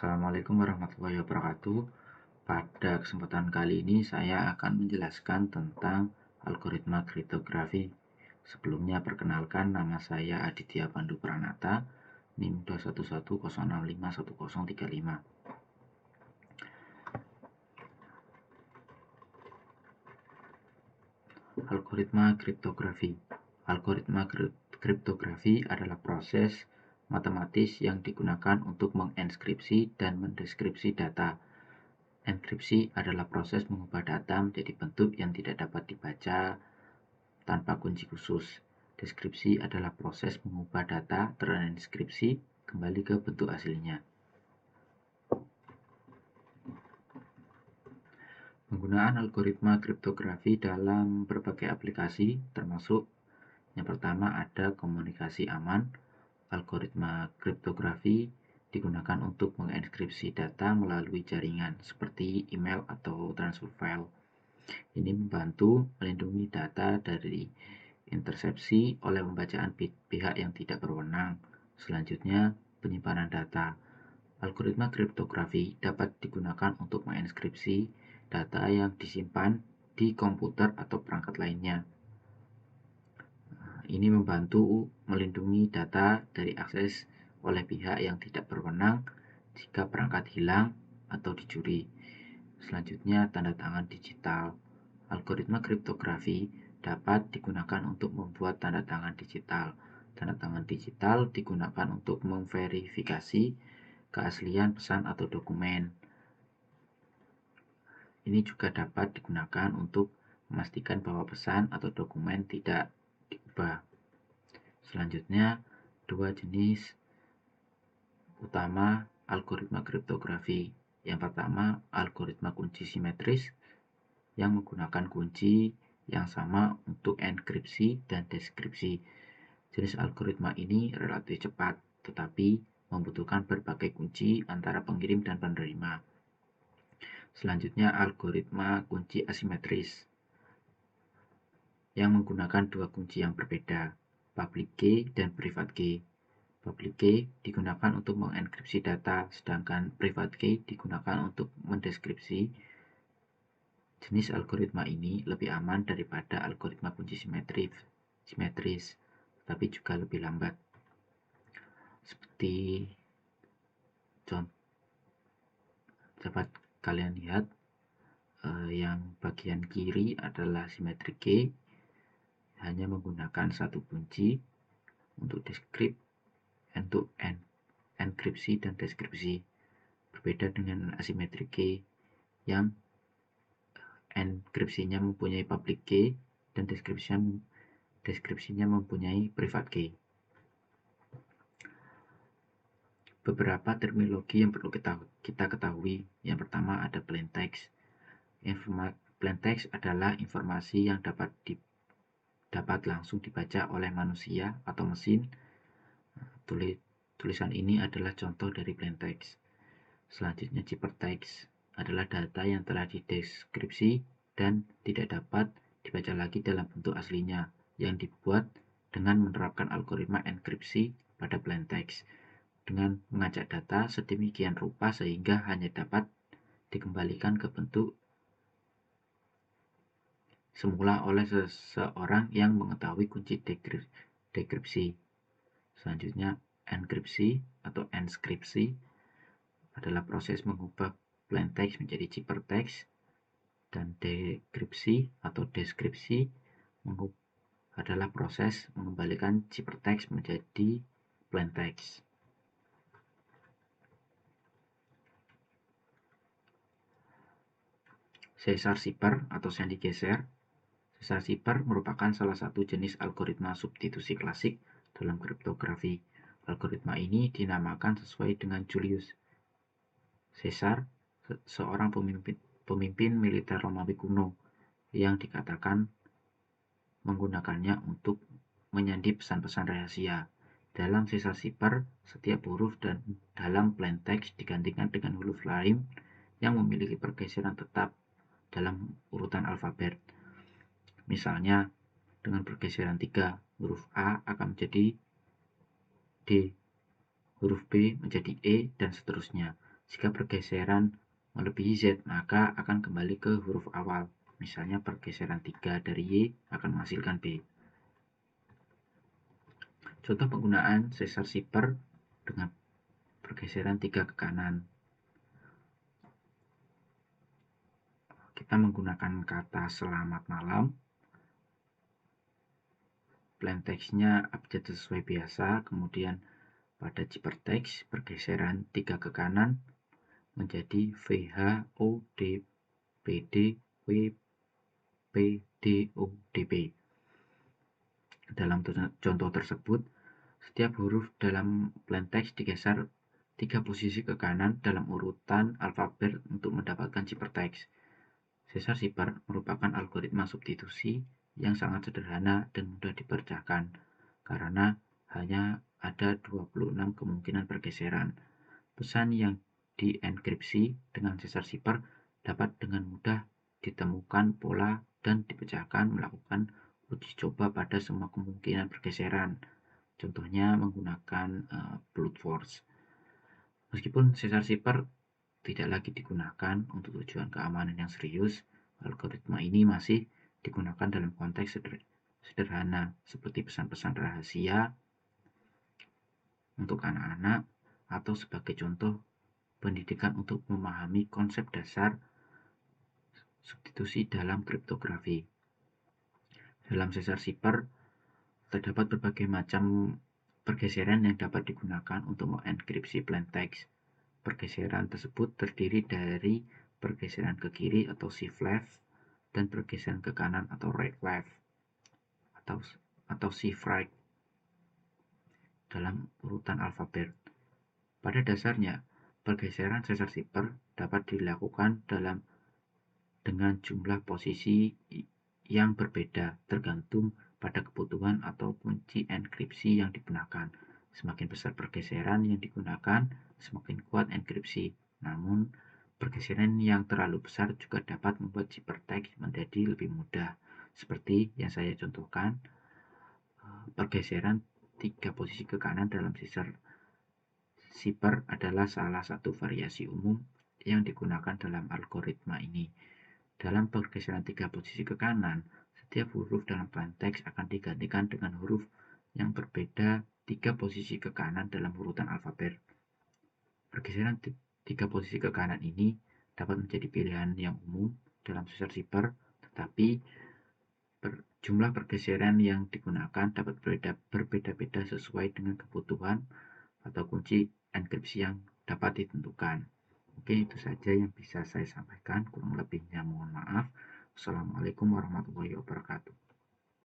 Assalamualaikum warahmatullahi wabarakatuh. Pada kesempatan kali ini saya akan menjelaskan tentang algoritma kriptografi. Sebelumnya perkenalkan, nama saya Aditya Pandu Pranata, NIM 21106511035. Algoritma kriptografi. Algoritma kriptografi adalah proses matematis yang digunakan untuk mengenkripsi dan mendeskripsi data. Enkripsi adalah proses mengubah data menjadi bentuk yang tidak dapat dibaca tanpa kunci khusus. Deskripsi adalah proses mengubah data terenskripsi kembali ke bentuk aslinya. Penggunaan algoritma kriptografi dalam berbagai aplikasi termasuk yang pertama ada komunikasi aman. Algoritma kriptografi digunakan untuk mengenkripsi data melalui jaringan seperti email atau transfer file. Ini membantu melindungi data dari intersepsi oleh pembacaan pihak yang tidak berwenang. Selanjutnya, penyimpanan data. Algoritma kriptografi dapat digunakan untuk mengenkripsi data yang disimpan di komputer atau perangkat lainnya. Ini membantu melindungi data dari akses oleh pihak yang tidak berwenang jika perangkat hilang atau dicuri. Selanjutnya, tanda tangan digital. Algoritma kriptografi dapat digunakan untuk membuat tanda tangan digital. Tanda tangan digital digunakan untuk memverifikasi keaslian pesan atau dokumen. Ini juga dapat digunakan untuk memastikan bahwa pesan atau dokumen tidak diubah. Selanjutnya, dua jenis utama algoritma kriptografi. Yang pertama, algoritma kunci simetris yang menggunakan kunci yang sama untuk enkripsi dan deskripsi. Jenis algoritma ini relatif cepat, tetapi membutuhkan berbagai kunci antara pengirim dan penerima. Selanjutnya, algoritma kunci asimetris yang menggunakan dua kunci yang berbeda, public key dan private key. Public key digunakan untuk mengenkripsi data, sedangkan private key digunakan untuk mendeskripsi. Jenis algoritma ini lebih aman daripada algoritma kunci simetris, tetapi juga lebih lambat. Seperti dapat kalian lihat, yang bagian kiri adalah symmetric key, hanya menggunakan satu kunci untuk untuk enkripsi dan deskripsi. Berbeda dengan asymmetric key yang enkripsinya mempunyai public key dan deskripsinya mempunyai private key. Beberapa terminologi yang perlu kita ketahui. Yang pertama ada plain text. Plain text adalah informasi yang dapat langsung dibaca oleh manusia atau mesin. Tulisan ini adalah contoh dari plain text. Selanjutnya ciphertext adalah data yang telah dideskripsi dan tidak dapat dibaca lagi dalam bentuk aslinya, yang dibuat dengan menerapkan algoritma enkripsi pada plain text dengan mengacak data sedemikian rupa sehingga hanya dapat dikembalikan ke bentuk semula oleh seseorang yang mengetahui kunci dekripsi. Selanjutnya, enkripsi atau enskripsi adalah proses mengubah plain text menjadi ciphertext, dan dekripsi atau deskripsi adalah proses mengembalikan ciphertext menjadi plain text. Caesar-Cipher atau Sandy-Geser. Caesar-Cipher merupakan salah satu jenis algoritma substitusi klasik dalam kriptografi. Algoritma ini dinamakan sesuai dengan Julius Caesar, seorang pemimpin militer Romawi kuno yang dikatakan menggunakannya untuk menyandi pesan-pesan rahasia. Dalam Caesar-Cipher, setiap huruf dan dalam plain text digantikan dengan huruf lain yang memiliki pergeseran tetap dalam urutan alfabet. Misalnya, dengan pergeseran 3, huruf A akan menjadi D, huruf B menjadi E, dan seterusnya. Jika pergeseran melebihi Z, maka akan kembali ke huruf awal. Misalnya pergeseran 3 dari Y akan menghasilkan B. Contoh penggunaan sesar zipper dengan pergeseran 3 ke kanan. Kita menggunakan kata selamat malam. Plain text-nya abjad sesuai biasa, kemudian pada zipper text pergeseran 3 ke kanan menjadi VHODPDWPDODP. Dalam contoh tersebut, setiap huruf dalam plain text digeser 3 posisi ke kanan dalam urutan alfabet untuk mendapatkan zipper text. Sesar zipper merupakan algoritma substitusi yang sangat sederhana dan mudah dikerjakan karena hanya ada 26 kemungkinan pergeseran. Pesan yang dienkripsi dengan sesar zipper dapat dengan mudah ditemukan pola dan dipecahkan melakukan uji coba pada semua kemungkinan pergeseran. Contohnya menggunakan brute force. Meskipun sesar zipper tidak lagi digunakan untuk tujuan keamanan yang serius, algoritma ini masih digunakan dalam konteks sederhana seperti pesan-pesan rahasia untuk anak-anak atau sebagai contoh pendidikan untuk memahami konsep dasar substitusi dalam kriptografi. Dalam sesar zipper terdapat berbagai macam pergeseran yang dapat digunakan untuk mengenkripsi plain text. Pergeseran tersebut terdiri dari pergeseran ke kiri atau shift left dan pergeseran ke kanan atau right left atau shift right dalam urutan alfabet. Pada dasarnya, pergeseran sesar zipper dapat dilakukan dengan jumlah posisi yang berbeda tergantung pada kebutuhan atau kunci enkripsi yang digunakan. Semakin besar pergeseran yang digunakan, semakin kuat enkripsi. Namun, pergeseran yang terlalu besar juga dapat membuat zipper text menjadi lebih mudah. Seperti yang saya contohkan, pergeseran 3 posisi ke kanan dalam sesar zipper adalah salah satu variasi umum yang digunakan dalam algoritma ini. Dalam pergeseran 3 posisi ke kanan, setiap huruf dalam plain text akan digantikan dengan huruf yang berbeda 3 posisi ke kanan dalam urutan alfabet. Pergeseran 3 posisi ke kanan ini dapat menjadi pilihan yang umum dalam sesar zipper, tetapi jumlah pergeseran yang digunakan dapat berbeda-beda sesuai dengan kebutuhan atau kunci enkripsi yang dapat ditentukan. Oke, itu saja yang bisa saya sampaikan. Kurang lebihnya mohon maaf. Wassalamualaikum warahmatullahi wabarakatuh.